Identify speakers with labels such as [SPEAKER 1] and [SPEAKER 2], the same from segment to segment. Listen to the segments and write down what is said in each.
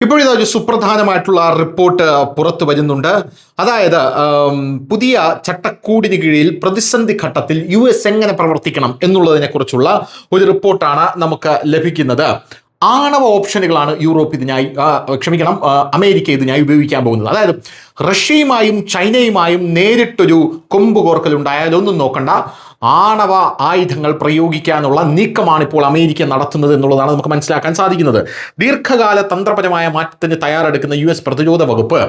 [SPEAKER 1] ഇപ്പോഴിതാ ഒരു സുപ്രധാനമായിട്ടുള്ള റിപ്പോർട്ട് പുറത്തു വരുന്നുണ്ട്. അതായത് പുതിയ ചട്ടക്കൂടിന് കീഴിൽ പ്രതിസന്ധി ഘട്ടത്തിൽ US എങ്ങനെ പ്രവർത്തിക്കണം എന്നുള്ളതിനെ കുറിച്ചുള്ള ഒരു റിപ്പോർട്ടാണ് നമുക്ക് ലഭിക്കുന്നത്. ആണവ ഓപ്ഷനുകളാണ് യൂറോപ്പ് ഇതിനായി അമേരിക്ക ഇതിനായി ഉപയോഗിക്കാൻ പോകുന്നത്. അതായത് റഷ്യയുമായും ചൈനയുമായും നേരിട്ടൊരു കൊമ്പ് കോർക്കലുണ്ടായാൽ ഒന്നും നോക്കണ്ട, ആണവ ആയുധങ്ങൾ പ്രയോഗിക്കാനുള്ള നീക്കമാണ് ഇപ്പോൾ അമേരിക്ക നടത്തുന്നത് എന്നുള്ളതാണ് നമുക്ക് മനസ്സിലാക്കാൻ സാധിക്കുന്നത്. ദീർഘകാല തന്ത്രപരമായ മാറ്റത്തിന് തയ്യാറെടുക്കുന്ന US പ്രതിരോധ വകുപ്പ്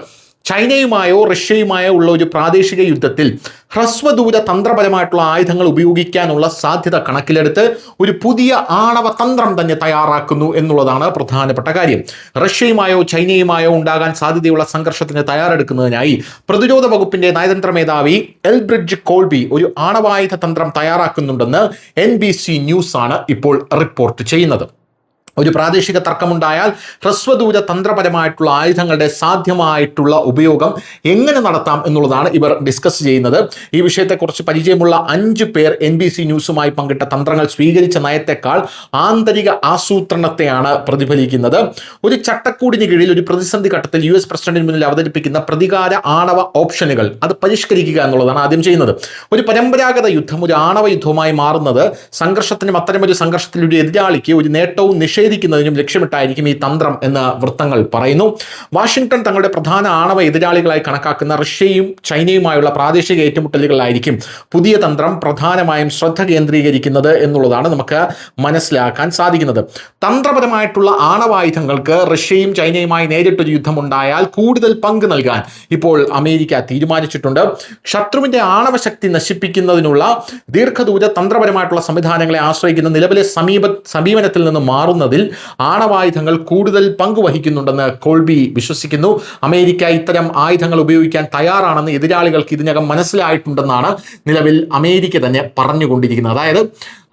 [SPEAKER 1] ചൈനയുമായോ റഷ്യയുമായോ ഉള്ള ഒരു പ്രാദേശിക യുദ്ധത്തിൽ ഹ്രസ്വദൂര തന്ത്രപരമായിട്ടുള്ള ആയുധങ്ങൾ ഉപയോഗിക്കാനുള്ള സാധ്യത കണക്കിലെടുത്ത് ഒരു പുതിയ ആണവ തന്ത്രം തന്നെ തയ്യാറാക്കുന്നു എന്നുള്ളതാണ് പ്രധാനപ്പെട്ട കാര്യം. റഷ്യയുമായോ ചൈനയുമായോ ഉണ്ടാകാൻ സാധ്യതയുള്ള സംഘർഷത്തിന് തയ്യാറെടുക്കുന്നതിനായി പ്രതിരോധ വകുപ്പിന്റെ നയതന്ത്ര മേധാവി എൽബ്രിഡ്ജ് കോൾബി ഒരു ആണവായുധ തന്ത്രം തയ്യാറാക്കുന്നുണ്ടെന്ന് NBC ന്യൂസ് ആണ് ഇപ്പോൾ റിപ്പോർട്ട് ചെയ്യുന്നത്. ഒരു പ്രാദേശിക തർക്കമുണ്ടായാൽ ഹ്രസ്വദൂര തന്ത്രപരമായിട്ടുള്ള ആയുധങ്ങളുടെ സാധ്യമായിട്ടുള്ള ഉപയോഗം എങ്ങനെ നടത്താം എന്നുള്ളതാണ് ഇവർ ഡിസ്കസ് ചെയ്യുന്നത്. ഈ വിഷയത്തെക്കുറിച്ച് പരിചയമുള്ള 5 പേർ NBC ന്യൂസുമായി പങ്കിട്ട തന്ത്രങ്ങൾ സ്വീകരിച്ച നയത്തെക്കാൾ ആന്തരിക ആസൂത്രണത്തെയാണ് പ്രതിഫലിക്കുന്നത്. ഒരു ചട്ടക്കൂടിന് കീഴിൽ ഒരു പ്രതിസന്ധി ഘട്ടത്തിൽ US പ്രസിഡന്റിന് മുന്നിൽ അവതരിപ്പിക്കുന്ന പ്രതികാര ആണവ ഓപ്ഷനുകൾ അത് പരിഷ്കരിക്കുക എന്നുള്ളതാണ് ആദ്യം ചെയ്യുന്നത്. ഒരു പരമ്പരാഗത യുദ്ധം ഒരു ആണവ യുദ്ധവുമായി മാറുന്നത് സംഘർഷത്തിനും അത്തരമൊരു സംഘർഷത്തിൽ ഒരു എതിരാളിക്ക് ഒരു നേട്ടവും നിഷേധിക്കുന്നതിനും ലക്ഷ്യമിട്ടായിരിക്കും ഈ തന്ത്രം എന്ന് വൃത്തങ്ങൾ പറയുന്നു. വാഷിംഗ്ടൺ തങ്ങളുടെ പ്രധാന ആണവ എതിരാളികളായി കണക്കാക്കുന്ന റഷ്യയും ചൈനയുമായുള്ള പ്രാദേശിക ഏറ്റുമുട്ടലുകളിലായിരിക്കും പുതിയ തന്ത്രം പ്രധാനമായും ശ്രദ്ധ കേന്ദ്രീകരിക്കുന്നത് എന്നുള്ളതാണ് നമുക്ക് മനസ്സിലാക്കാൻ സാധിക്കുന്നത്. തന്ത്രപരമായിട്ടുള്ള ആണവായുധങ്ങൾക്ക് റഷ്യയും ചൈനയുമായി നേരിട്ടൊരു യുദ്ധമുണ്ടായാൽ കൂടുതൽ പങ്ക് നൽകാൻ ഇപ്പോൾ അമേരിക്ക തീരുമാനിച്ചിട്ടുണ്ട്. ശത്രുവിന്റെ ആണവശക്തി നശിപ്പിക്കുന്നതിനുള്ള ദീർഘദൂര തന്ത്രപരമായിട്ടുള്ള സംവിധാനങ്ങളെ ആശ്രയിക്കുന്ന നിലവിലെ സമീപനത്തിൽ നിന്ന് മാറുന്നതിൽ ആണവായുധങ്ങൾ കൂടുതൽ പങ്കുവഹിക്കുന്നുണ്ടെന്ന് കോൾബി വിശ്വസിക്കുന്നു. അമേരിക്ക ഇത്തരം ആയുധങ്ങൾ ഉപയോഗിക്കാൻ തയ്യാറാണെന്ന് എതിരാളികൾക്ക് ഇതിനകം മനസ്സിലായിട്ടുണ്ടെന്നാണ് നിലവിൽ അമേരിക്ക തന്നെ പറഞ്ഞുകൊണ്ടിരിക്കുന്നത്. അതായത്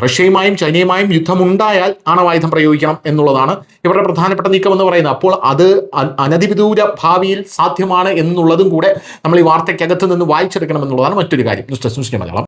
[SPEAKER 1] റഷ്യയുമായും ചൈനയുമായും യുദ്ധമുണ്ടായാൽ ആണവായുധം പ്രയോഗിക്കണം എന്നുള്ളതാണ് ഇവരുടെ പ്രധാനപ്പെട്ട നീക്കം എന്ന് പറയുന്നത്. അപ്പോൾ അത് അനധിവിദൂര ഭാവിയിൽ സാധ്യമാണ് എന്നുള്ളതും കൂടെ നമ്മൾ ഈ വാർത്തയ്ക്കകത്ത് നിന്ന് വായിച്ചെടുക്കണം എന്നുള്ളതാണ് മറ്റൊരു കാര്യം. News desk Malayalam.